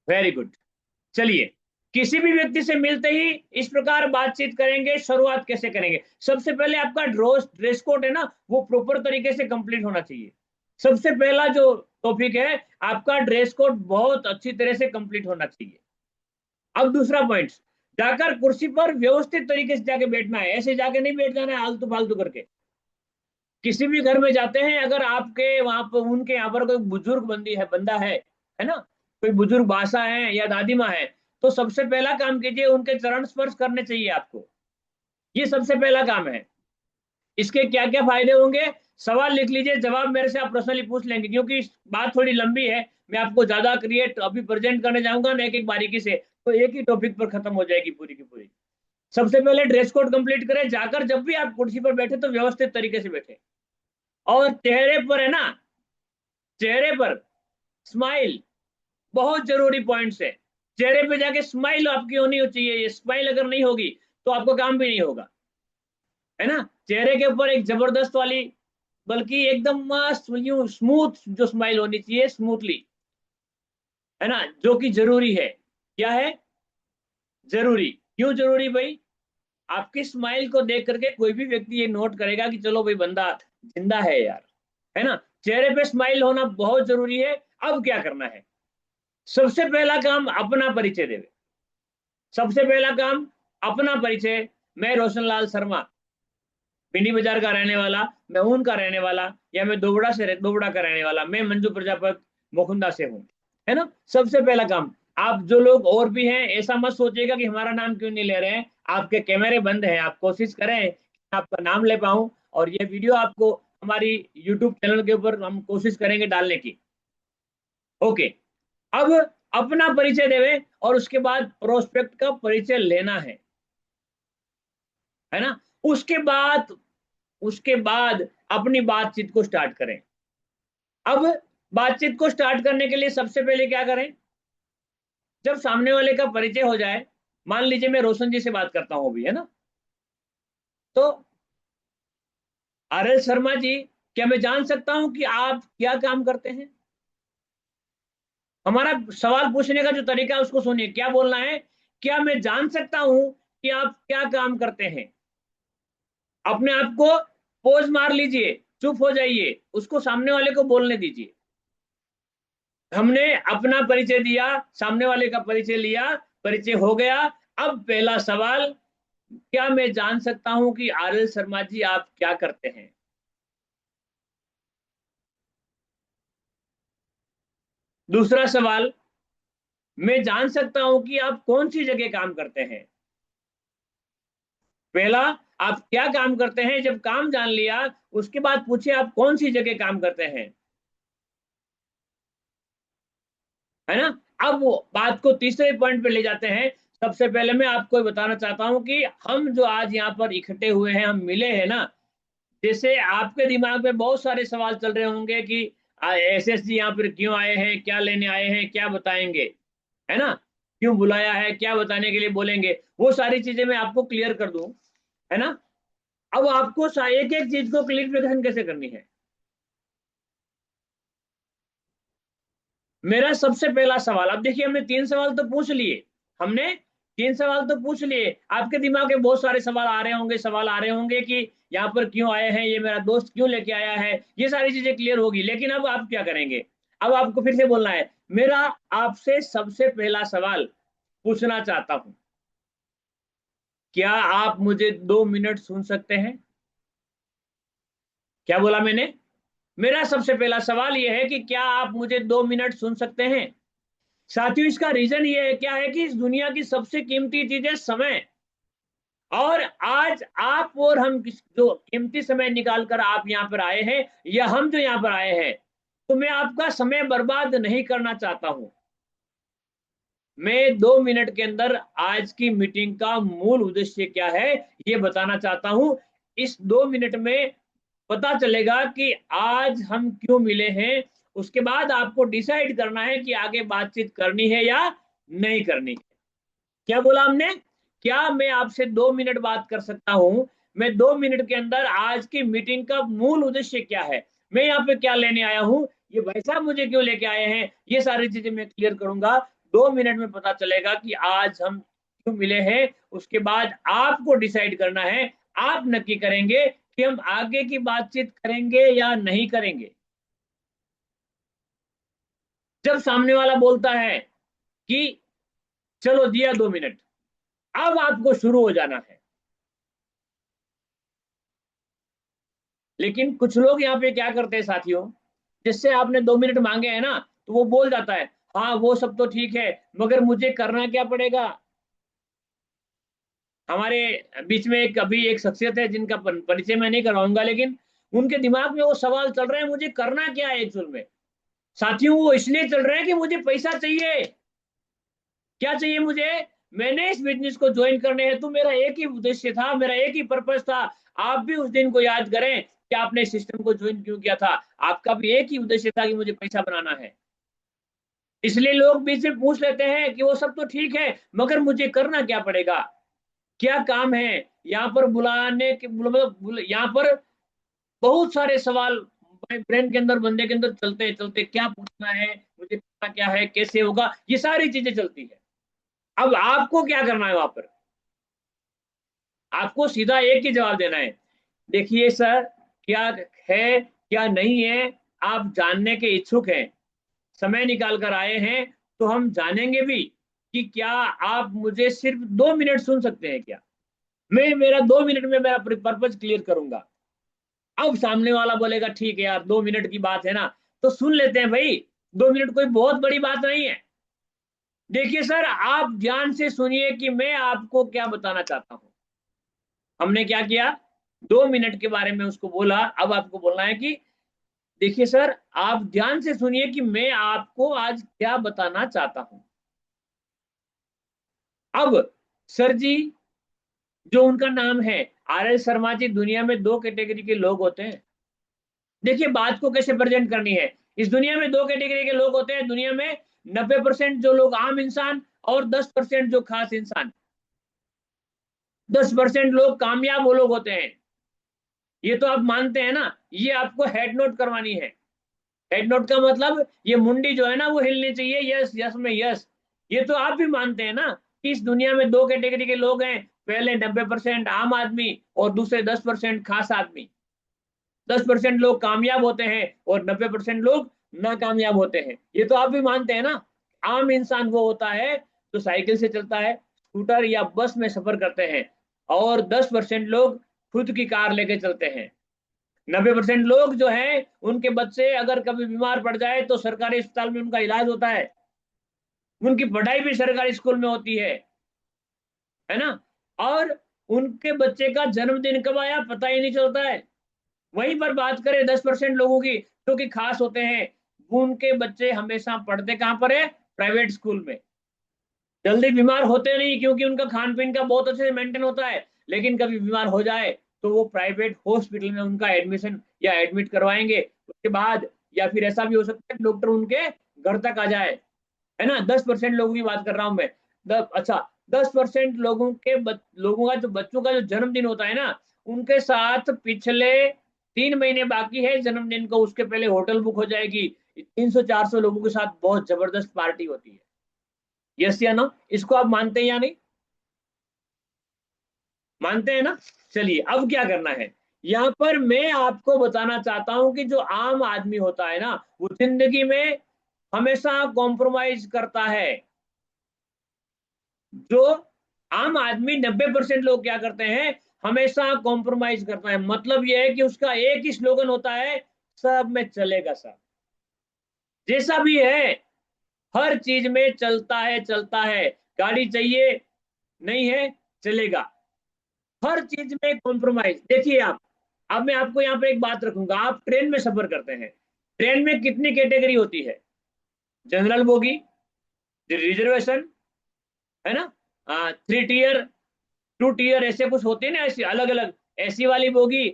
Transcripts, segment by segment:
Very good. चलिए, किसी भी व्यक्ति से मिलते ही इस प्रकार बातचीत करेंगे, शुरुआत कैसे करेंगे? सबसे पहले आपका ड्रोस ड्रेस कोड है ना, वो प्रॉपर तरीके से कंप्लीट होना चाहिए। सबसे पहला जो टॉपिक है, आपका ड्रेस कोड बहुत अच्छी तरह से कंप्लीट होना चाहिए। अब दूसरा पॉइंट, जाकर कुर्सी पर व्यवस्थित तरीके से जाके बैठना है, ऐसे जाके नहीं बैठ जाना है आलतू फालतू करके। किसी भी घर में जाते हैं, अगर आपके वहां पर उनके यहाँ पर कोई बुजुर्ग बंदी है, बंदा है ना, कोई बुजुर्ग बासा है या दादी माँ है, तो सबसे पहला काम कीजिए, उनके चरण स्पर्श करने चाहिए आपको। ये सबसे पहला काम है। इसके क्या क्या फायदे होंगे, सवाल लिख लीजिए, जवाब मेरे से आप पर्सनली पूछ लेंगे, क्योंकि बात थोड़ी लंबी है। मैं आपको ज्यादा क्रिएट अभी प्रेजेंट करने जाऊंगा ना एक एक बारीकी से, तो एक ही टॉपिक पर खत्म हो जाएगी पूरी की पूरी। सबसे पहले ड्रेस कोड कंप्लीट करें, जाकर जब भी आप कुर्सी पर बैठे तो व्यवस्थित तरीके से बैठे। और चेहरे पर है ना, चेहरे पर स्माइल बहुत जरूरी पॉइंट्स है। चेहरे पे जाके स्माइल आपकी होनी चाहिए, ये स्माइल अगर नहीं होगी तो आपको काम भी नहीं होगा, है ना। चेहरे के ऊपर एक जबरदस्त वाली, बल्कि एकदम मस्त यूं स्मूथ जो स्माइल होनी चाहिए, स्मूथली, है ना, जो कि जरूरी है। क्या है जरूरी? क्यों जरूरी भाई? आपकी स्माइल को देख करके कोई भी व्यक्ति ये नोट करेगा कि चलो भाई बंदा जिंदा है यार, है ना। चेहरे पे स्माइल होना बहुत जरूरी है। अब क्या करना है? सबसे पहला काम अपना परिचय देवे। सबसे पहला काम अपना परिचय। मैं रोशन लाल शर्मा, पिंडी बाजार का रहने वाला, मैं ऊन का रहने वाला, या मैं दोबड़ा का रहने वाला, मैं मंजू प्रजापत मुकुंदा से हूँ, है ना। सबसे पहला काम। आप जो लोग और भी हैं, ऐसा मत सोचिएगा कि हमारा नाम क्यों नहीं ले रहे हैं। आपके कैमरे बंद हैं, आप कोशिश करें कि आपका नाम ले पाऊं, और ये वीडियो आपको हमारी यूट्यूब चैनल के ऊपर हम कोशिश करेंगे डालने की। ओके। अब अपना परिचय देवे, और उसके बाद प्रोस्पेक्ट का परिचय लेना है ना। उसके बाद उसके बाद अपनी बातचीत को स्टार्ट करें। अब बातचीत को स्टार्ट करने के लिए सबसे पहले क्या करें? जब सामने वाले का परिचय हो जाए, मान लीजिए मैं रोशन जी से बात करता हूं अभी, है ना, तो आर एल शर्मा जी, क्या मैं जान सकता हूं कि आप क्या काम करते हैं? हमारा सवाल पूछने का जो तरीका है उसको सुनिए, क्या बोलना है? क्या मैं जान सकता हूं कि आप क्या काम करते हैं? अपने आप को पोज मार लीजिए, चुप हो जाइए, उसको सामने वाले को बोलने दीजिए। हमने अपना परिचय दिया, सामने वाले का परिचय लिया, परिचय हो गया। अब पहला सवाल, क्या मैं जान सकता हूं कि आर एल शर्मा जी आप क्या करते हैं? दूसरा सवाल, मैं जान सकता हूं कि आप कौन सी जगह काम करते हैं? पहला, आप क्या काम करते हैं, जब काम जान लिया, उसके बाद पूछे आप कौन सी जगह काम करते हैं, है ना। अब वो बात को तीसरे पॉइंट पे ले जाते हैं। सबसे पहले मैं आपको बताना चाहता हूं कि हम जो आज यहाँ पर इकट्ठे हुए हैं, हम मिले हैं ना, जैसे आपके दिमाग में बहुत सारे सवाल चल रहे होंगे कि एसएसजी यहाँ पर क्यों आए हैं, क्या लेने आए हैं, क्या बताएंगे, है ना, क्यों बुलाया है, क्या बताने के लिए बोलेंगे, वो सारी चीजें मैं आपको क्लियर कर दूं, है ना। अब आपको एक एक चीज को क्लियरिफिकेशन कैसे करनी है। मेरा सबसे पहला सवाल, अब देखिए हमने तीन सवाल तो पूछ लिए, हमने तीन सवाल तो पूछ लिए। आपके दिमाग में बहुत सारे सवाल आ रहे होंगे कि यहाँ पर क्यों आए हैं, ये मेरा दोस्त क्यों लेके आया है, ये सारी चीजें क्लियर होगी। लेकिन अब आप क्या करेंगे? अब आपको फिर से बोलना है। मेरा आपसे सबसे पहला सवाल पूछना चाहता हूं, क्या आप मुझे 2 मिनट सुन सकते हैं? क्या बोला मैंने? मेरा सबसे पहला सवाल यह है कि क्या आप मुझे 2 मिनट सुन सकते हैं? साथियों, इसका रीजन ये है, क्या है कि इस दुनिया की सबसे कीमती चीज है समय। और आज आप और हम जो कीमती समय निकाल कर आप यहाँ पर आए हैं, या हम जो यहाँ पर आए हैं, तो मैं आपका समय बर्बाद नहीं करना चाहता हूं। मैं 2 मिनट के अंदर आज की मीटिंग का मूल उद्देश्य क्या है ये बताना चाहता हूं। इस 2 मिनट में पता चलेगा कि आज हम क्यों मिले हैं। उसके बाद आपको डिसाइड करना है कि आगे बातचीत करनी है या नहीं करनी है। क्या बोला हमने? क्या मैं आपसे 2 मिनट बात कर सकता हूं? मैं 2 मिनट के अंदर आज की मीटिंग का मूल उद्देश्य क्या है, मैं यहाँ पे क्या लेने आया हूं, ये भाई साहब मुझे क्यों लेके आए हैं, ये सारी चीजें मैं क्लियर करूंगा। 2 मिनट में पता चलेगा कि आज हम क्यों मिले हैं। उसके बाद आपको डिसाइड करना है, आप नक्की करेंगे कि हम आगे की बातचीत करेंगे या नहीं करेंगे। जब सामने वाला बोलता है कि चलो दिया 2 मिनट, अब आपको शुरू हो जाना है। लेकिन कुछ लोग यहाँ पे क्या करते हैं साथियों, जिससे आपने 2 मिनट मांगे हैं ना, तो वो बोल जाता है हाँ वो सब तो ठीक है, मगर मुझे करना क्या पड़ेगा। हमारे बीच में एक अभी एक शख्सियत है जिनका परिचय मैं नहीं करवाऊंगा, लेकिन उनके दिमाग में वो सवाल चल रहे हैं, मुझे करना क्या है एक्चुअल में। साथियों वो इसलिए चल रहे हैं कि मुझे पैसा चाहिए। क्या चाहिए मुझे, मैंने इस बिजनेस को ज्वाइन करने हेतु मेरा एक ही उद्देश्य था, मेरा एक ही पर्पस था। आप भी उस दिन को याद करें कि आपने सिस्टम को ज्वाइन क्यों किया था। आपका भी एक ही उद्देश्य था कि मुझे पैसा बनाना है। इसलिए लोग बीच में पूछ लेते हैं कि वो सब तो ठीक है, मगर मुझे करना क्या पड़ेगा, क्या काम है। यहाँ पर बुलाने के मतलब यहाँ पर बहुत सारे सवाल ब्रेन के अंदर, बंदे के अंदर चलते चलते, क्या पूछना है, मुझे करना क्या है, कैसे होगा, ये सारी चीजें चलती है। अब आपको क्या करना है वहां पर, आपको सीधा एक ही जवाब देना है। देखिए सर, क्या है क्या नहीं है, आप जानने के इच्छुक हैं, समय निकाल कर आए हैं, तो हम जानेंगे भी कि क्या आप मुझे सिर्फ 2 मिनट सुन सकते हैं क्या। मैं मेरा 2 मिनट में मेरा पर्पज क्लियर करूंगा। अब सामने वाला बोलेगा ठीक है यार 2 मिनट की बात है ना, तो सुन लेते हैं भाई। 2 मिनट कोई बहुत बड़ी बात नहीं है। देखिए सर, आप ध्यान से सुनिए कि मैं आपको क्या बताना चाहता हूं। हमने क्या किया, 2 मिनट के बारे में उसको बोला। अब आपको बोलना है कि देखिए सर, आप ध्यान से सुनिए कि मैं आपको आज क्या बताना चाहता हूं। अब सर जी, जो उनका नाम है आर एस शर्मा जी, दुनिया में दो कैटेगरी के लोग होते हैं। देखिए बात को कैसे प्रेजेंट करनी है। इस दुनिया में दो कैटेगरी के लोग होते हैं दुनिया में। 90% जो लोग आम इंसान, और 10% जो खास इंसान। 10% लोग कामयाब वो लोग होते हैं। ये तो आप मानते हैं ना, ये आपको हेड नोट करवानी है। हेड नोट का मतलब ये मुंडी जो है ना वो हिलनी चाहिए, यस यस में यस। ये तो आप भी मानते हैं ना कि इस दुनिया में दो कैटेगरी के लोग हैं। पहले 90% आम आदमी, और दूसरे 10% खास आदमी। 10% लोग कामयाब होते हैं और 90% लोग नाकामयाब होते हैं। ये तो आप भी मानते हैं ना। आम इंसान वो होता है जो साइकिल से चलता है, स्कूटर या बस में सफर करते हैं, और 10% लोग खुद की कार लेके चलते हैं। 90% लोग जो हैं उनके बच्चे अगर कभी बीमार पड़ जाए तो सरकारी अस्पताल में उनका इलाज होता है। उनकी पढ़ाई भी सरकारी स्कूल में होती है ना। और उनके बच्चे का जन्मदिन कब आया पता ही नहीं चलता है। वहीं पर बात करें 10% लोगों की, जो कि खास होते हैं, उनके बच्चे हमेशा पढ़ते कहां पर है, प्राइवेट स्कूल में। जल्दी बीमार होते नहीं क्योंकि उनका खान पीन का बहुत अच्छे से मेंटेन होता है। लेकिन कभी बीमार हो जाए तो वो प्राइवेट हॉस्पिटल में उनका एडमिशन या एडमिट करवाएंगे। उसके बाद या फिर ऐसा भी हो सकता है डॉक्टर उनके घर तक आ जाए। है ना, 10% लोगों की बात कर रहा हूं मैं। अच्छा, 10% लोगों का जो बच्चों का जो जन्मदिन होता है ना, उनके साथ पिछले 3 महीने बाकी है जन्मदिन को, उसके पहले होटल बुक हो जाएगी। 300-400 लोगों के साथ बहुत जबरदस्त पार्टी होती है। यस या नो, इसको आप मानते हैं या नहीं, मानते हैं ना। चलिए अब क्या करना है, यहाँ पर मैं आपको बताना चाहता हूं कि जो आम आदमी होता है ना, वो जिंदगी में हमेशा कॉम्प्रोमाइज करता है। जो आम आदमी, 90% लोग क्या करते हैं, हमेशा कॉम्प्रोमाइज करता है। मतलब यह है कि उसका एक ही स्लोगन होता है, सब में चलेगा सब, जैसा भी है, हर चीज में चलता है चलता है। गाड़ी चाहिए, नहीं है, चलेगा। हर चीज में कॉम्प्रोमाइज। देखिए आप, अब मैं आपको यहाँ पे एक बात रखूंगा। आप ट्रेन में सफर करते हैं, ट्रेन में कितनी कैटेगरी होती है, जनरल बोगी, रिजर्वेशन, है ना, 3 टियर, 2 टियर, ऐसे कुछ होते हैं ना, ऐसे अलग अलग। एसी वाली बोगी,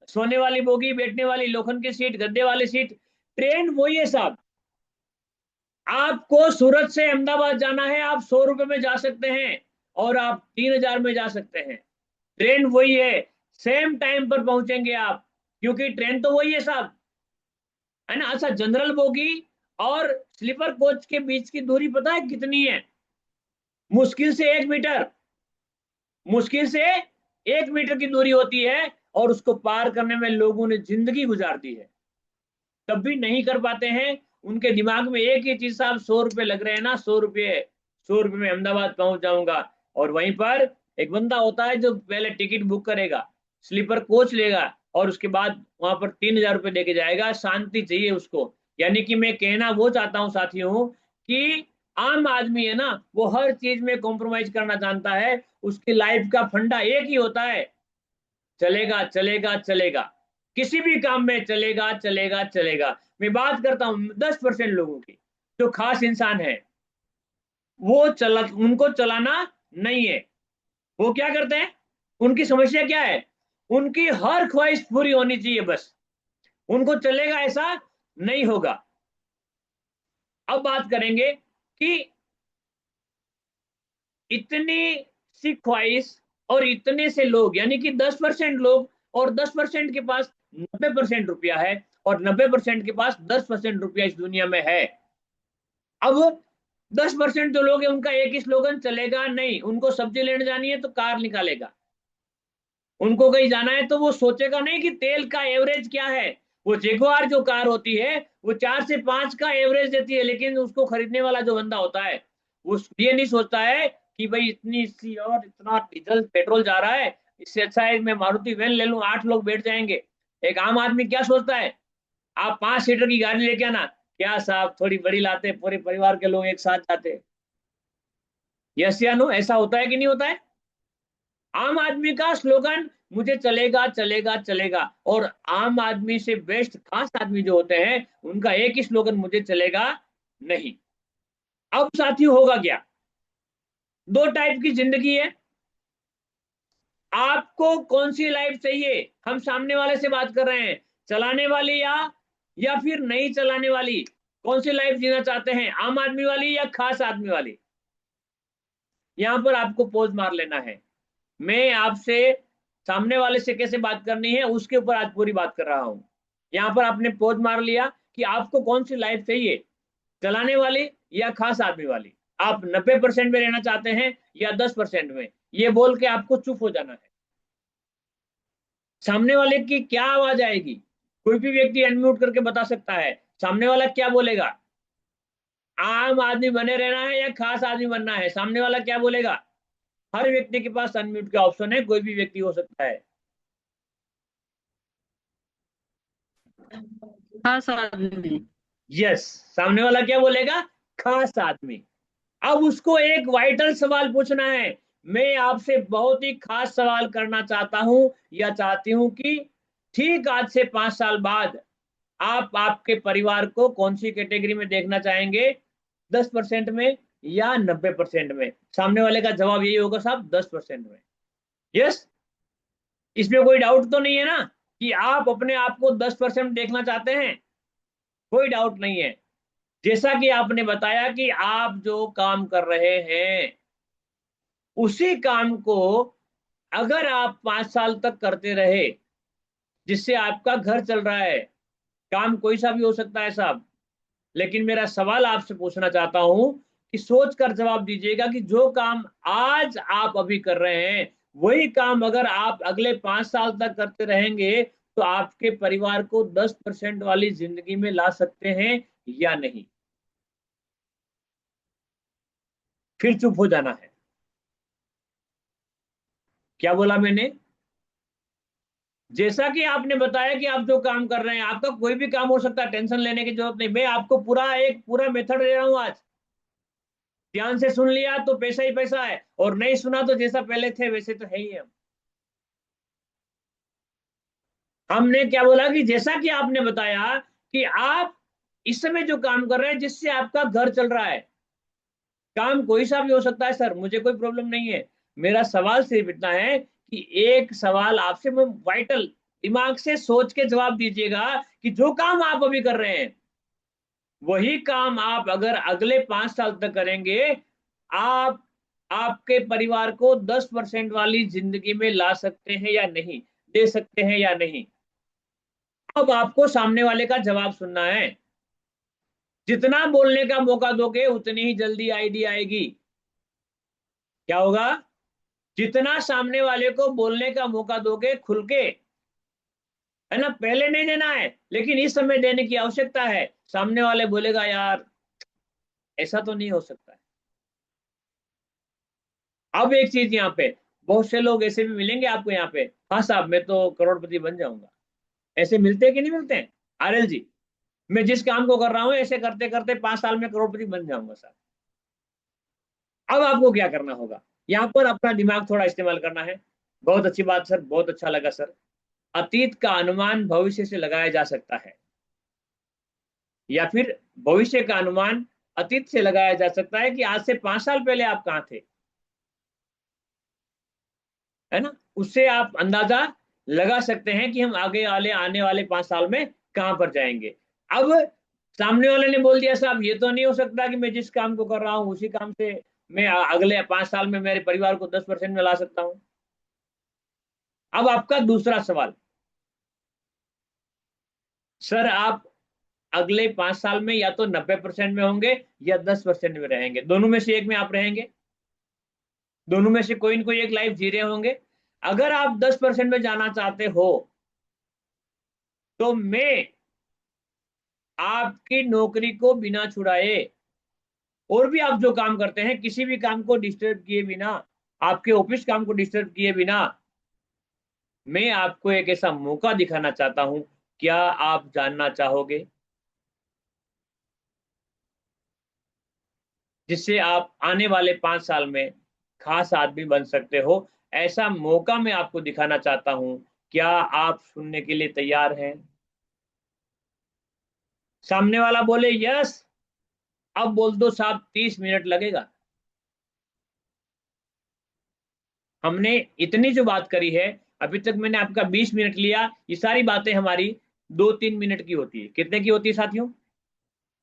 सोने वाली बोगी, बैठने वाली, लोखंड की सीट, गद्दे वाली सीट। ट्रेन वही है साहब। आपको सूरत से अहमदाबाद जाना है, आप 100 रुपए में जा सकते हैं, और आप 3,000 में जा सकते हैं। ट्रेन वही है, सेम टाइम पर पहुंचेंगे आप, क्योंकि ट्रेन तो वही है साहब। है ना। अच्छा, जनरल बोगी और स्लीपर कोच के बीच की दूरी पता है कितनी है? मुश्किल से 1 मीटर, मुश्किल से 1 मीटर की दूरी होती है, और उसको पार करने में लोगों ने जिंदगी गुजार दी है, तब भी नहीं कर पाते हैं। उनके दिमाग में एक ही चीज, साहब 100 रुपए लग रहे हैं ना, 100 रुपए, 100 रुपए में अहमदाबाद पहुंच जाऊंगा। और वहीं पर एक बंदा होता है जो पहले टिकट बुक करेगा, स्लीपर कोच लेगा, और उसके बाद वहां पर 3,000 रुपए देके जाएगा, शांति चाहिए उसको। यानी कि मैं कहना वो चाहता हूँ साथियों, कि आम आदमी है ना, वो हर चीज में कॉम्प्रोमाइज करना जानता है। उसकी लाइफ का फंडा एक ही होता है, चलेगा चलेगा चलेगा, किसी भी काम में चलेगा चलेगा चलेगा। मैं बात करता हूं 10% लोगों की, जो खास इंसान है, वो चला, उनको चलाना नहीं है। वो क्या करते हैं, उनकी समस्या क्या है, उनकी हर ख्वाहिश पूरी होनी चाहिए बस, उनको चलेगा ऐसा नहीं होगा। अब बात करेंगे कि इतनी सी ख्वाहिश और इतने से लोग, यानी कि 10% लोग, और 10% के पास 90% रुपया है, और 90% के पास 10% रुपया इस दुनिया में है। अब 10% जो लोग हैं, उनका एक ही स्लोगन चलेगा नहीं। उनको सब्जी लेने जानी है तो कार निकालेगा, उनको कहीं जाना है तो वो सोचेगा नहीं कि तेल का एवरेज क्या है। वो जेगुआर जो कार होती है, वो 4 से 5 का एवरेज देती है, लेकिन उसको खरीदने वाला जो बंदा होता है, वो ये नहीं सोचता है कि भाई इतनी सी और इतना डीजल पेट्रोल जा रहा है, इससे अच्छा है मैं मारुति वैन ले लूं, 8 लोग बैठ जाएंगे। एक आम आदमी क्या सोचता है, आप 5 सीटर की गाड़ी लेके आना, क्या साहब थोड़ी बड़ी लाते, पूरे परिवार के लोग एक साथ जाते। यस या नो, ऐसा होता है कि नहीं होता है? आम आदमी का स्लोगन मुझे चलेगा चलेगा चलेगा, और आम आदमी से बेस्ट खास आदमी जो होते हैं, उनका एक ही स्लोगन, मुझे चलेगा नहीं। अब साथी होगा क्या, दो टाइप की जिंदगी है। आपको कौन सी लाइफ चाहिए, हम सामने वाले से बात कर रहे हैं, चलाने वाली या फिर नहीं चलाने वाली? कौन सी लाइफ जीना चाहते हैं, आम आदमी वाली या खास आदमी वाली? यहां पर आपको पोज मार लेना है। मैं आपसे सामने वाले से कैसे बात करनी है उसके ऊपर आज पूरी बात कर रहा हूं। यहां पर आपने पोज मार लिया कि आपको कौन सी लाइफ चाहिए, चलाने वाली या खास आदमी वाली? आप 90% में रहना चाहते हैं या 10% में? ये बोल के आपको चुप हो जाना है। सामने वाले की क्या आवाज आएगी, कोई भी व्यक्ति अनम्यूट करके बता सकता है, सामने वाला क्या बोलेगा? आम आदमी बने रहना है या खास आदमी बनना है, सामने वाला क्या बोलेगा? हर व्यक्ति के पास अनम्यूट का ऑप्शन है, कोई भी व्यक्ति हो सकता है। खास आदमी। यस, सामने वाला क्या बोलेगा? खास आदमी। अब उसको एक वाइटल सवाल पूछना है। मैं आपसे बहुत ही खास सवाल करना चाहता हूं या चाहती हूं कि ठीक आज से 5 साल बाद आप आपके परिवार को कौन सी कैटेगरी में देखना चाहेंगे, 10% में या 90% में? सामने वाले का जवाब यही होगा, साहब 10% में। यस, इसमें कोई डाउट तो नहीं है ना कि आप अपने आप को 10% देखना चाहते हैं? कोई डाउट नहीं है। जैसा कि आपने बताया कि आप जो काम कर रहे हैं, उसी काम को अगर आप 5 साल तक करते रहे, जिससे आपका घर चल रहा है, काम कोई सा भी हो सकता है साहब, लेकिन मेरा सवाल आपसे पूछना चाहता हूं कि सोच कर जवाब दीजिएगा कि जो काम आज आप अभी कर रहे हैं, वही काम अगर आप अगले 5 साल तक करते रहेंगे, तो आपके परिवार को 10% वाली जिंदगी में ला सकते हैं या नहीं? फिर चुप हो जाना है। क्या बोला मैंने? जैसा कि आपने बताया कि आप जो काम कर रहे हैं, आपका कोई भी काम हो सकता है, टेंशन लेने की जरूरत नहीं। मैं आपको पूरा मेथड दे रहा हूं आज। ध्यान से सुन लिया तो पैसा ही पैसा है, और नहीं सुना तो जैसा पहले थे वैसे तो है ही हम। हमने क्या बोला कि जैसा कि आपने बताया कि आप इस समय जो काम कर रहे हैं, जिससे आपका घर चल रहा है, काम कोई सा भी हो सकता है सर, मुझे कोई प्रॉब्लम नहीं है। मेरा सवाल सिर्फ इतना है कि एक सवाल आपसे मैं वाइटल, दिमाग से सोच के जवाब दीजिएगा कि जो काम आप अभी कर रहे हैं, वही काम आप अगर अगले 5 साल तक करेंगे, आप आपके परिवार को 10% वाली जिंदगी में ला सकते हैं या नहीं, दे सकते हैं या नहीं? अब आपको सामने वाले का जवाब सुनना है। जितना बोलने का मौका दोगे उतनी ही जल्दी आइडिया आएगी। क्या होगा? जितना सामने वाले को बोलने का मौका दोगे खुल के, है ना, पहले नहीं देना है लेकिन इस समय देने की आवश्यकता है, सामने वाले बोलेगा यार ऐसा तो नहीं हो सकता है। अब एक चीज यहाँ पे, बहुत से लोग ऐसे भी मिलेंगे आपको यहाँ पे, हाँ साहब मैं तो करोड़पति बन जाऊंगा। ऐसे मिलते हैं कि नहीं मिलते हैं? आरएल जी, मैं जिस काम को कर रहा हूँ ऐसे करते करते 5 साल में करोड़पति बन जाऊंगा सर। अब आपको क्या करना होगा? यहाँ पर अपना दिमाग थोड़ा इस्तेमाल करना है। बहुत अच्छी बात सर, बहुत अच्छा लगा सर। अतीत का अनुमान भविष्य से लगाया जा सकता है, या फिर भविष्य का अनुमान अतीत से लगाया जा सकता है कि आज से 5 साल पहले आप कहाँ थे, है ना। उससे आप अंदाजा लगा सकते हैं कि हम आगे वाले आने वाले 5 साल में कहां पर जाएंगे। अब सामने वाले ने बोल दिया साहब ये तो नहीं हो सकता कि मैं जिस काम को कर रहा हूं उसी काम से मैं अगले 5 साल में मेरे परिवार को 10% में ला सकता हूं। अब आपका दूसरा सवाल, सर आप अगले 5 साल में या तो 90% में होंगे या 10% में रहेंगे, दोनों में से एक में आप रहेंगे, दोनों में से कोई न कोई एक लाइफ जी रहे होंगे। अगर आप 10% में जाना चाहते हो तो मैं आपकी नौकरी को बिना छुड़ाए और भी आप जो काम करते हैं किसी भी काम को डिस्टर्ब किए बिना, आपके ऑफिस काम को डिस्टर्ब किए बिना, मैं आपको एक ऐसा मौका दिखाना चाहता हूं। क्या आप जानना चाहोगे? जिससे आप आने वाले 5 साल में खास आदमी बन सकते हो। ऐसा मौका मैं आपको दिखाना चाहता हूं। क्या आप सुनने के लिए तैयार हैं? सामने वाला बोले यस, अब बोल दो साहब 30 मिनट लगेगा। हमने इतनी जो बात करी है, अभी तक मैंने आपका 20 मिनट लिया, ये सारी बातें हमारी 2-3 मिनट की होती है। कितने की होती है साथियों?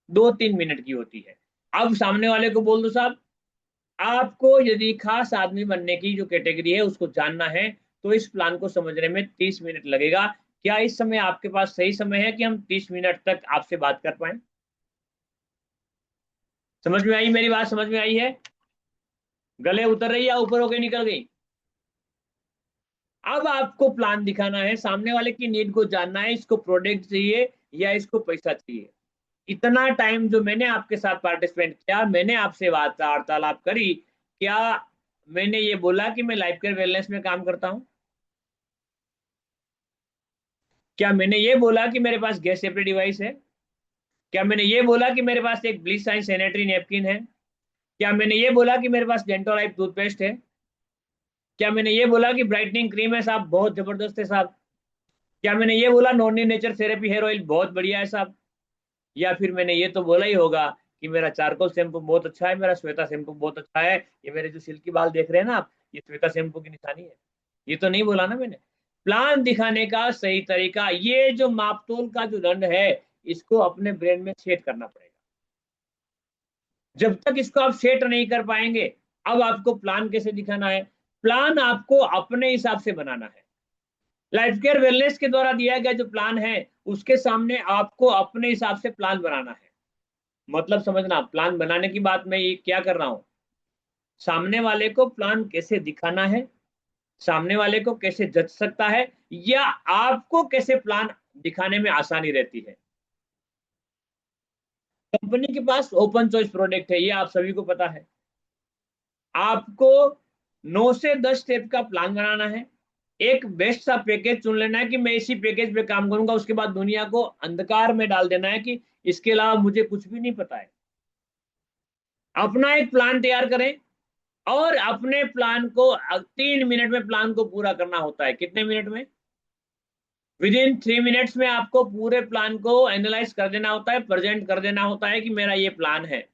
2-3 मिनट की होती है। अब सामने वाले को बोल दो साहब, आपको यदि खास आदमी बनने की जो कैटेगरी है उसको जानना है तो इस प्लान को समझने में 30 मिनट लगेगा। क्या इस समय आपके पास सही समय है कि हम 30 मिनट तक आपसे बात कर पाए? समझ में आई मेरी बात? समझ में आई है? गले उतर रही है या ऊपर होके निकल गई? अब आपको प्लान दिखाना है, सामने वाले की नीड को जानना है, इसको प्रोडक्ट चाहिए या इसको पैसा चाहिए। इतना टाइम जो मैंने आपके साथ पार्टिसिपेट किया, मैंने आपसे वार्तालाप करी, क्या मैंने ये बोला कि मैं लाइफ केयर वेलनेस में काम करता हूं? क्या मैंने ये बोला कि मेरे पास गैस सेफ्टी डिवाइस है? क्या मैंने ये बोला कि मेरे पास एक ब्लीच साइन सैनिटरी नैपकिन है? क्या मैंने ये बोला कि मेरे पास डेंटल लाइफ टूथपेस्ट है? क्या मैंने ये बोला कि ब्राइटनिंग क्रीम है साहब बहुत जबरदस्त है साहब? क्या मैंने ये बोला noni nature therapy hair oil बहुत बढ़िया है साहब? या फिर मैंने ये तो बोला ही होगा कि मेरा चारकोल शैम्पू बहुत अच्छा है, मेरा श्वेता शैम्पू बहुत अच्छा है, ये मेरे जो सिल्की बाल देख रहे हैं ना आप, ये श्वेता शैम्पू की निशानी है। ये तो नहीं बोला ना मैंने। प्लान दिखाने का सही तरीका, ये जो मापतोल का जो दंड है, इसको अपने ब्रेन में सेट करना पड़ेगा। जब तक इसको आप सेट नहीं कर पाएंगे, अब आपको प्लान कैसे दिखाना है? प्लान आपको अपने हिसाब से बनाना है। लाइफ केयर वेलनेस के द्वारा दिया गया जो प्लान है उसके सामने आपको अपने हिसाब से प्लान बनाना है। मतलब समझना, प्लान बनाने की बात मैं ये क्या कर रहा हूं, सामने वाले को प्लान कैसे दिखाना है, सामने वाले को कैसे जच सकता है, या आपको कैसे प्लान दिखाने में आसानी रहती है। कंपनी के पास ओपन चॉइस प्रोडक्ट है, ये आप सभी को पता है। आपको 9 से 10 स्टेप का प्लान बनाना है, एक बेस्ट सा पैकेज चुन लेना है कि मैं इसी पैकेज पे काम करूंगा, उसके बाद दुनिया को अंधकार में डाल देना है कि इसके अलावा मुझे कुछ भी नहीं पता है। अपना एक प्लान तैयार करें और अपने प्लान को 3 मिनट में प्लान को पूरा करना होता है। कितने मिनट में? विद इन 3 मिनट्स में आपको पूरे प्लान को एनालाइज कर देना होता है, प्रेजेंट कर देना होता है कि मेरा ये प्लान है।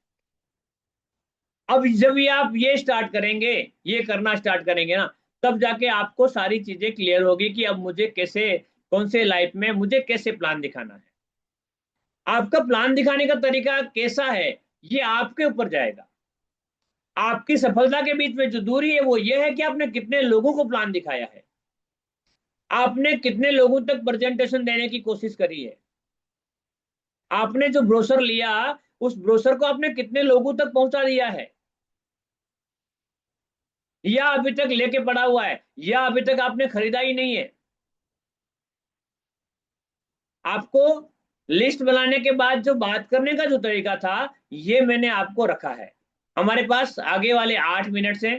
अब जब ये आप ये स्टार्ट करेंगे, ये करना स्टार्ट करेंगे ना, तब जाके आपको सारी चीजें क्लियर होगी कि अब मुझे कैसे, कौन से लाइफ में मुझे कैसे प्लान दिखाना है। आपका प्लान दिखाने का तरीका कैसा है, ये आपके ऊपर जाएगा। आपकी सफलता के बीच में जो दूरी है वो ये है कि आपने कितने लोगों को प्लान दिखाया है, आपने कितने लोगों तक प्रेजेंटेशन देने की कोशिश करी है, आपने जो ब्रोशर लिया उस ब्रोशर को आपने कितने लोगों तक पहुंचा दिया है, या अभी तक लेके पड़ा हुआ है, या अभी तक आपने खरीदा ही नहीं है। आपको लिस्ट बनाने के बाद जो बात करने का जो तरीका था, ये मैंने आपको रखा है। हमारे पास आगे वाले 8 मिनट से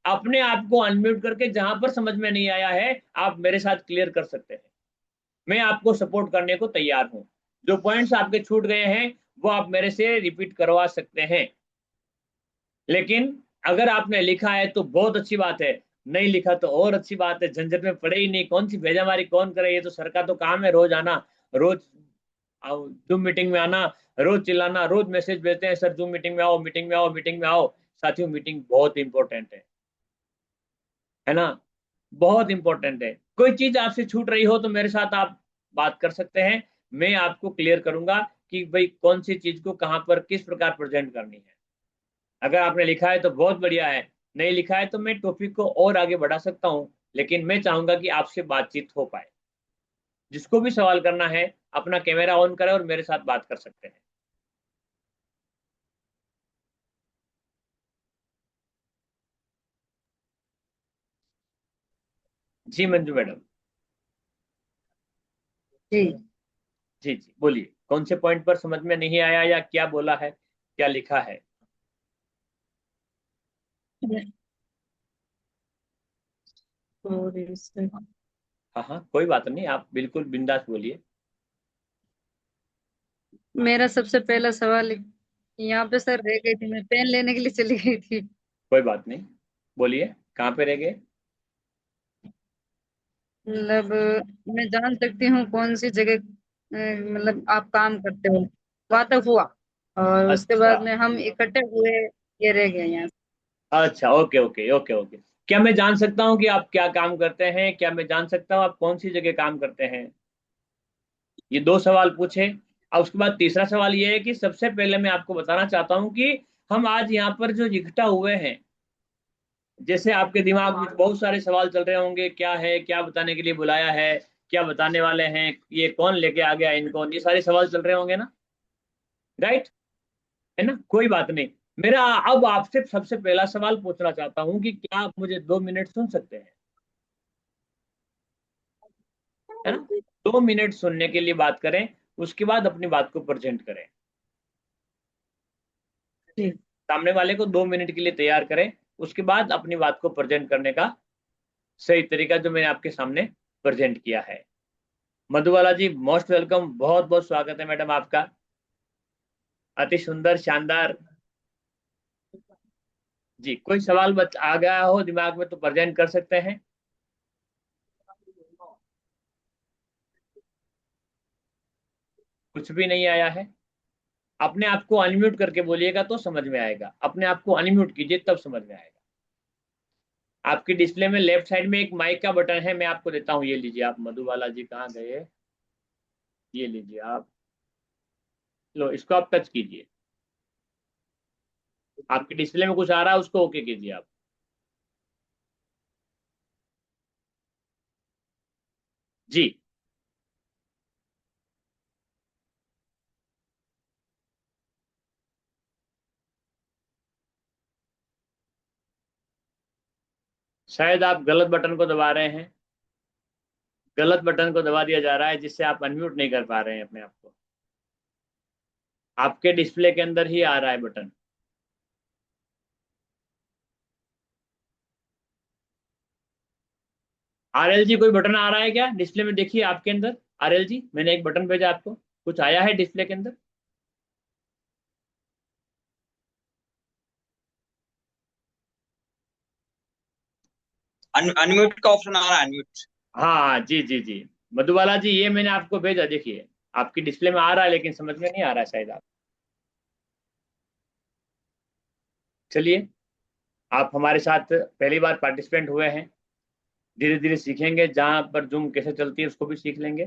अपने आप को अनम्यूट करके जहां पर समझ में नहीं आया है आप मेरे साथ क्लियर कर सकते हैं। मैं आपको सपोर्ट करने को तैयार हूं। जो पॉइंट्स आपके छूट गए हैं वो आप मेरे से रिपीट करवा सकते हैं। लेकिन अगर आपने लिखा है तो बहुत अच्छी बात है, नहीं लिखा तो और अच्छी बात है। झंझट में पड़े ही नहीं, कौन सी भेजामारी कौन करे, ये तो सर का तो काम है रोज आना, रोज जूम मीटिंग में आना, रोज चिल्लाना, रोज मैसेज भेजते हैं सर जूम मीटिंग में आओ, मीटिंग में आओ, मीटिंग में आओ। साथियों मीटिंग बहुत इंपॉर्टेंट है ना, बहुत इंपॉर्टेंट है। कोई चीज आपसे छूट रही हो तो मेरे साथ आप बात कर सकते हैं, मैं आपको क्लियर करूंगा कि भाई कौन सी चीज को कहां पर किस प्रकार प्रेजेंट करनी है। अगर आपने लिखा है तो बहुत बढ़िया है, नहीं लिखा है तो मैं टॉपिक को और आगे बढ़ा सकता हूं, लेकिन मैं चाहूंगा कि आपसे बातचीत हो पाए। जिसको भी सवाल करना है अपना कैमरा ऑन करें और मेरे साथ बात कर सकते हैं। जी मंजू मैडम। जी। जी जी बोलिए, कौन से पॉइंट पर समझ में नहीं आया या क्या बोला है, क्या लिखा है। Sorry sir. हाँ हाँ कोई बात नहीं, आप बिल्कुल बिंदास बोलिए। मेरा सबसे पहला सवाल यहाँ पे सर रह गई थी, मैं पेन लेने के लिए चली गई थी। कोई बात नहीं, बोलिए कहाँ पे रह गए। मतलब मैं जान सकती हूँ कौन सी जगह मतलब आप काम करते हो, वहां तक हुआ। और उसके अच्छा बाद में हम इकट्ठे हुए, ये रह गया यहाँ। अच्छा, ओके ओके ओके ओके। क्या मैं जान सकता हूँ कि आप क्या काम करते हैं, क्या मैं जान सकता हूँ आप कौन सी जगह काम करते हैं। ये दो सवाल पूछे। अब उसके बाद तीसरा सवाल ये है कि सबसे पहले मैं आपको बताना चाहता हूँ कि हम आज यहाँ पर जो इकट्ठा हुए हैं, जैसे आपके दिमाग में बहुत सारे सवाल चल रहे होंगे, क्या है, क्या बताने के लिए बुलाया है, क्या बताने वाले हैं, ये कौन लेके आ गया इनको, ये सारे सवाल चल रहे होंगे ना, राइट, है ना। कोई बात नहीं। मेरा अब आपसे सबसे पहला सवाल पूछना चाहता हूँ कि क्या आप मुझे 2 मिनट सुन सकते हैं, है ना। 2 मिनट सुनने के लिए बात करें, उसके बाद अपनी बात को प्रेजेंट करें। जी। सामने वाले को 2 मिनट के लिए तैयार करें, उसके बाद अपनी बात को प्रेजेंट करने का सही तरीका जो मैंने आपके सामने प्रेजेंट किया है। मधुबाला जी मोस्ट वेलकम, बहुत बहुत स्वागत है मैडम आपका। अति सुंदर शानदार। जी कोई सवाल बच आ गया हो दिमाग में तो प्रेजेंट कर सकते हैं। कुछ भी नहीं आया है, अपने आप को अनम्यूट करके बोलिएगा तो समझ में आएगा, अपने आप को अनम्यूट कीजिए तब समझ में आएगा। आपकी डिस्प्ले में लेफ्ट साइड में एक माइक का बटन है, मैं आपको देता हूँ, ये लीजिए आप। मधुबाला जी कहाँ गए, ये लीजिए आप, लो इसको आप टच कीजिए। आपकी डिस्प्ले में कुछ आ रहा है उसको ओके कीजिए आप। जी शायद आप गलत बटन को दबा रहे हैं, गलत बटन को दबा दिया जा रहा है जिससे आप अनम्यूट नहीं कर पा रहे हैं अपने आप को। आपके डिस्प्ले के अंदर ही आ रहा है बटन। आरएल जी कोई बटन आ रहा है क्या डिस्प्ले में, देखिए आपके अंदर। आरएल जी मैंने एक बटन भेजा आपको, कुछ आया है डिस्प्ले के अंदर। अनम्यूट का ऑप्शन आ रहा है, अनम्यूट। हाँ जी जी जी, मधुबाला जी ये मैंने आपको भेजा, देखिए आपकी डिस्प्ले में आ रहा है लेकिन समझ में नहीं आ रहा है शायद आप। चलिए, आप हमारे साथ पहली बार पार्टिसिपेंट हुए हैं, धीरे धीरे सीखेंगे, जहां पर जूम कैसे चलती है उसको भी सीख लेंगे।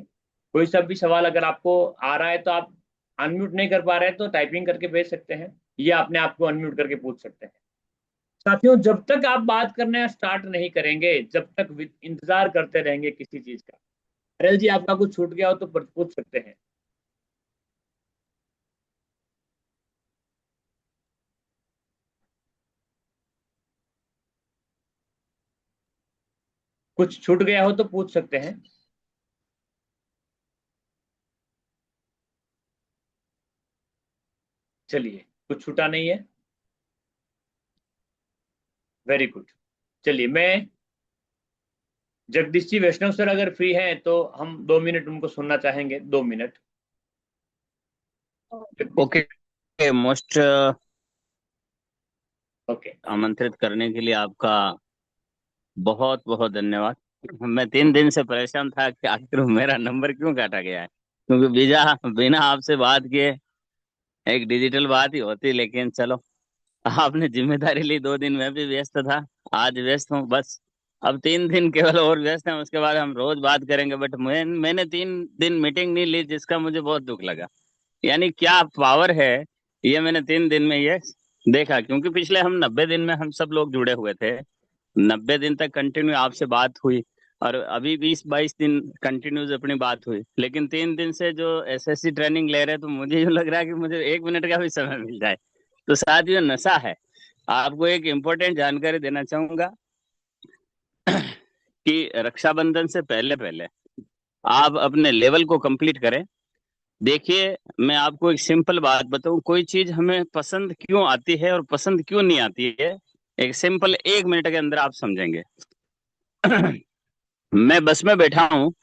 कोई सा भी सवाल अगर आपको आ रहा है तो आप अनम्यूट नहीं कर पा रहे हैं तो टाइपिंग करके भेज सकते हैं, या अपने आप को अनम्यूट करके पूछ सकते हैं। साथियों जब तक आप बात करना स्टार्ट नहीं करेंगे, जब तक इंतजार करते रहेंगे किसी चीज का। अनिल जी आपका कुछ छूट गया हो तो पूछ सकते हैं। कुछ छूट गया हो तो पूछ सकते हैं। चलिए, कुछ छूटा नहीं है। Very good. चलिए, मैं जगदीश जी वैष्णव सर अगर फ्री हैं तो हम 2 मिनट उनको सुनना चाहेंगे, 2 minute. Jagdish ji. Okay. Most okay. आमंत्रित करने के लिए आपका बहुत बहुत धन्यवाद। मैं 3 दिन से परेशान था कि आखिर मेरा नंबर क्यों काटा गया है, क्योंकि बिना आपसे बात किए एक डिजिटल बात ही होती, लेकिन चलो, आपने जिम्मेदारी ली। 2 दिन मैं भी व्यस्त था, आज व्यस्त हूँ बस। अब 3 दिन केवल और व्यस्त हैं, उसके बाद हम रोज बात करेंगे। बट मैंने 3 दिन मीटिंग नहीं ली, जिसका मुझे बहुत दुख लगा। यानी क्या पावर है, ये मैंने 3 दिन में ये देखा। क्योंकि पिछले हम 90 दिन में हम सब लोग जुड़े हुए थे, 90 दिन तक कंटिन्यू आपसे बात हुई, और अभी 20-22 दिन कंटिन्यूस अपनी बात हुई। लेकिन 3 दिन से जो एसएससी ट्रेनिंग ले रहे हैं, तो मुझे यूँ लग रहा है कि मुझे 1 मिनट का भी समय मिल जाए। तो शायद ये नशा है। आपको एक इम्पोर्टेंट जानकारी देना चाहूंगा कि रक्षाबंधन से पहले पहले आप अपने लेवल को कंप्लीट करें। देखिए, मैं आपको एक सिंपल बात बताऊं, कोई चीज हमें पसंद क्यों आती है और पसंद क्यों नहीं आती है, एक सिंपल 1 मिनट के अंदर आप समझेंगे। मैं बस में बैठा हूँ,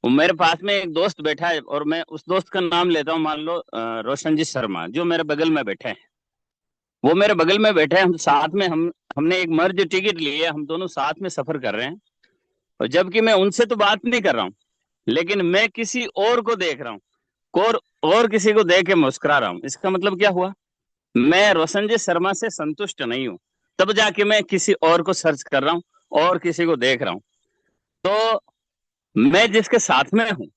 और मेरे पास में एक दोस्त बैठा है, और मैं उस दोस्त का नाम लेता हूँ, मान लो रोशन जी शर्मा, जो मेरे बगल में बैठे हैं। वो मेरे बगल में बैठे हैं, हम साथ में हमने एक मर्ज टिकट ली है, हम दोनों साथ में सफर कर रहे हैं। और जबकि मैं उनसे तो बात नहीं कर रहा हूँ, लेकिन मैं किसी और को देख रहा हूँ, और किसी को देख के मुस्कुरा रहा हूँ। इसका मतलब क्या हुआ? मैं रोशन जी शर्मा से संतुष्ट नहीं हूँ, तब जाके मैं किसी और को सर्च कर रहा हूँ और किसी को देख रहा हूँ। तो मैं जिसके साथ में हूँ,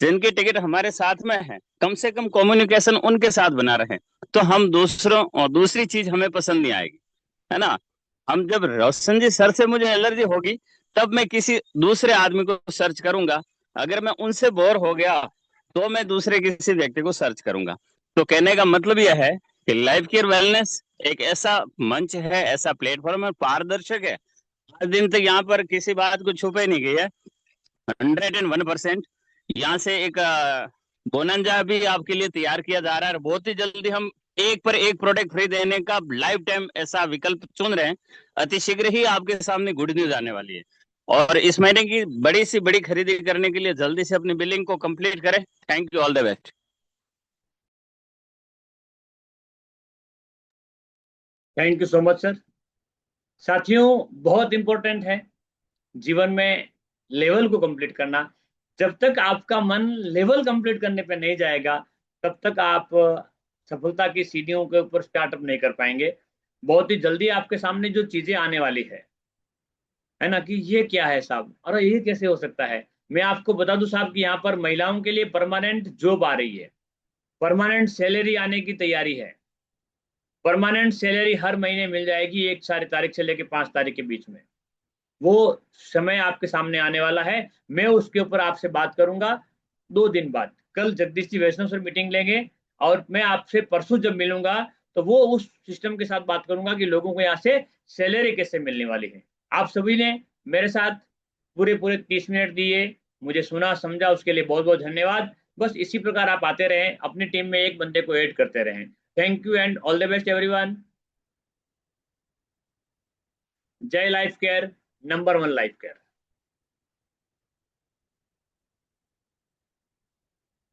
जिनकी टिकट हमारे साथ में है, कम से कम कम्युनिकेशन उनके साथ बना रहे, तो हम दूसरों, और दूसरी चीज हमें पसंद नहीं आएगी, है ना। हम जब रोशन जी सर से मुझे एलर्जी होगी, तब मैं किसी दूसरे आदमी को सर्च करूंगा। अगर मैं उनसे बोर हो गया, तो मैं दूसरे किसी व्यक्ति को सर्च करूंगा। तो कहने का मतलब यह है कि लाइफ केयर वेलनेस एक ऐसा मंच है, ऐसा प्लेटफॉर्म है, पारदर्शक है। आज दिन तक यहाँ पर किसी बात को छुपे नहीं गई है, 101%। यहाँ से एक बोनंजा भी आपके लिए तैयार किया जा रहा है, और बहुत ही जल्दी हम एक पर एक प्रोडक्ट फ्री देने का लाइफ टाइम ऐसा विकल्प चुन रहे हैं। अति शीघ्र ही आपके सामने गुड न्यूज आने वाली है। और इस महीने की बड़ी सी बड़ी खरीदी करने के लिए जल्दी से अपनी बिलिंग को कंप्लीट करें। Thank you, all the best. Thank you so much sir. साथियों, बहुत इंपॉर्टेंट है जीवन में लेवल को कंप्लीट करना। जब तक आपका मन लेवल कंप्लीट करने पे नहीं जाएगा, तब तक आप सफलता की सीढ़ियों के ऊपर स्टार्टअप नहीं कर पाएंगे। बहुत ही जल्दी आपके सामने जो चीजें आने वाली है ना, कि ये क्या है साहब, अरे ये कैसे हो सकता है। मैं आपको बता दूं साहब कि यहाँ पर महिलाओं के लिए परमानेंट जॉब आ रही है, परमानेंट सैलरी आने की तैयारी है। परमानेंट सैलरी हर महीने मिल जाएगी, 1 तारीख से लेकर 5 तारीख के बीच में। वो समय आपके सामने आने वाला है। मैं उसके ऊपर आपसे बात करूंगा 2 दिन बाद। कल जगदीश जी वैष्णव सर मीटिंग लेंगे, और मैं आपसे परसों जब मिलूंगा, तो वो उस सिस्टम के साथ बात करूंगा कि लोगों को यहाँ से सैलरी कैसे मिलने वाली है। आप सभी ने मेरे साथ पूरे पूरे 30 मिनट दिए, मुझे सुना समझा, उसके लिए बहुत बहुत धन्यवाद। बस इसी प्रकार आप आते रहें, अपनी टीम में एक बंदे को ऐड करते रहें। Thank you and all the best everyone. जय life care, number 1 life care.